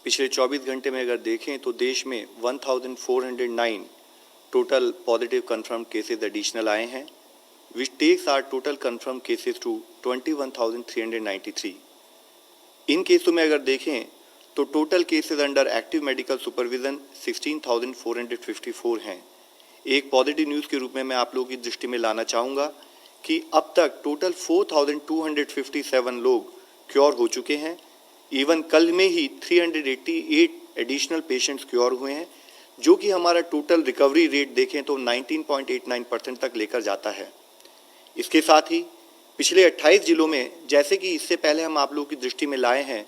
पिछले 24 घंटे में अगर देखें तो देश में 1409 total positive confirm cases additional आए हैं, which takes are total confirm cases to 21,393। इन केसों में अगर देखें तो total cases under active medical supervision 16,454 हैं। एक पॉजिटिव न्यूज़ के रूप में मैं आप लोगों की दृष्टि में लाना चाहूँगा कि अब तक टोटल 4,257 लोग क्योर हो चुके हैं। इवन कल में ही 388 एडिशनल पेशेंट्स क्योर हुए हैं, जो कि हमारा टोटल रिकवरी रेट देखें तो 19.89% तक लेकर जाता है। इसके साथ ही पिछले 28 जिलों में, जैसे कि इससे पहले हम आप लोगों की दृष्टि में लाए हैं,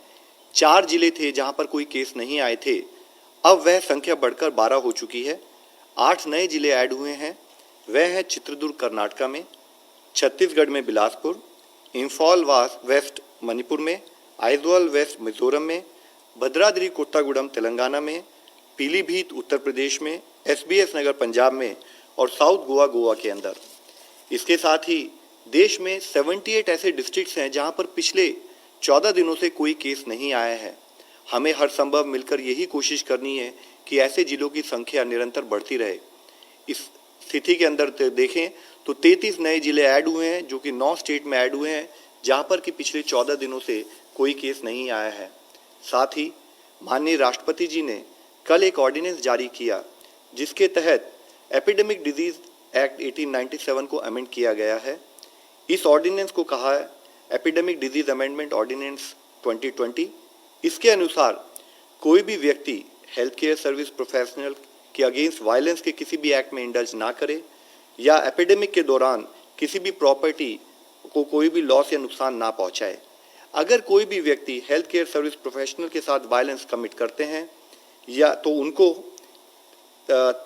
4 जिले थे जहां पर कोई केस नहीं आए थे, अब वह संख्या बढ़कर 12 हो चुकी है। 8 नए जिले ऐड हुए हैं, वह है चित्रदुर्ग कर्नाटका में, छत्तीसगढ़ में बिलासपुर, इम्फॉल वेस्ट मणिपुर में, आइजवाल वेस्ट मिजोरम में, भद्राद्री कोट्टागुडम तेलंगाना में, पीलीभीत उत्तर प्रदेश में, SBS नगर पंजाब में और साउथ गोवा के अंदर। इसके साथ ही देश में 78 ऐसे डिस्ट्रिक्ट्स हैं जहां पर पिछले 14 दिनों से कोई केस नहीं आया है। हमें हर संभव मिलकर यही कोशिश करनी है कि ऐसे जिलों की संख्या निरंतर बढ़ती रहे। इस स्थिति के अंदर देखें तो 33 नए जिले ऐड हुए हैं, जो कि 9 स्टेट में ऐड हुए हैं जहां पर कि पिछले 14 दिनों से कोई केस नहीं आया है। साथ ही माननीय राष्ट्रपति जी ने कल एक ऑर्डिनेंस जारी किया, जिसके तहत एपिडेमिक डिजीज एक्ट 1897 को अमेंड किया गया है। इस ऑर्डिनेंस को कहा है एपिडेमिक डिजीज अमेंडमेंट ऑर्डिनेंस 2020। इसके अनुसार कोई भी व्यक्ति हेल्थ केयर सर्विस प्रोफेशनल के अगेंस्ट वायलेंस के किसी भी एक्ट में इंडल्ज ना करे या एपिडेमिक के दौरान किसी भी प्रॉपर्टी को कोई भी लॉस या नुकसान ना पहुंचाए। अगर कोई भी व्यक्ति हेल्थ केयर सर्विस प्रोफेशनल के साथ वायलेंस कमिट करते हैं या तो उनको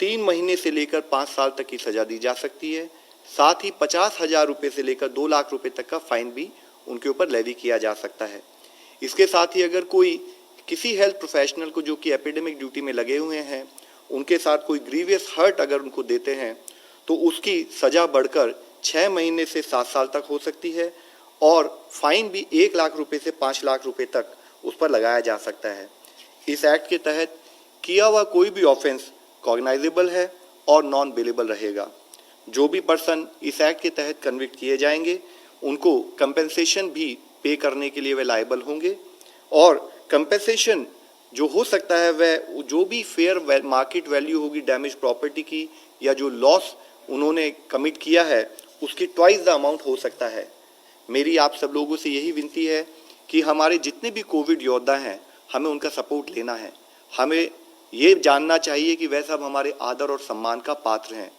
3 महीने से लेकर 5 साल तक की सजा दी जा सकती है। साथ ही 50,000 रुपये से लेकर 2 लाख रुपए तक का फाइन भी उनके ऊपर लेवी किया जा सकता है। इसके साथ ही अगर कोई किसी हेल्थ प्रोफेशनल को जो कि एपिडेमिक ड्यूटी में लगे हुए हैं, उनके साथ कोई ग्रीवियस हर्ट अगर उनको देते हैं तो उसकी सजा बढ़कर 6 महीने से 7 साल तक हो सकती है और फाइन भी 1 लाख रुपए से 5 लाख रुपए तक उस पर लगाया जा सकता है। इस एक्ट के तहत किया हुआ कोई भी ऑफेंस कॉग्नाइजेबल है और नॉन बेलेबल रहेगा। जो भी पर्सन इस एक्ट के तहत कन्विक्ट किए जाएंगे उनको कंपेंसेशन भी पे करने के लिए वे लायबल होंगे और कंपेंसेशन जो हो सकता है वह जो भी फेयर मार्केट वैल्यू होगी डैमेज प्रॉपर्टी की या जो लॉस उन्होंने कमिट किया है उसकी ट्वाइस द अमाउंट हो सकता है। मेरी आप सब लोगों से यही विनती है कि हमारे जितने भी कोविड योद्धा हैं हमें उनका सपोर्ट लेना है। हमें ये जानना चाहिए कि वह सब हमारे आदर और सम्मान का पात्र हैं।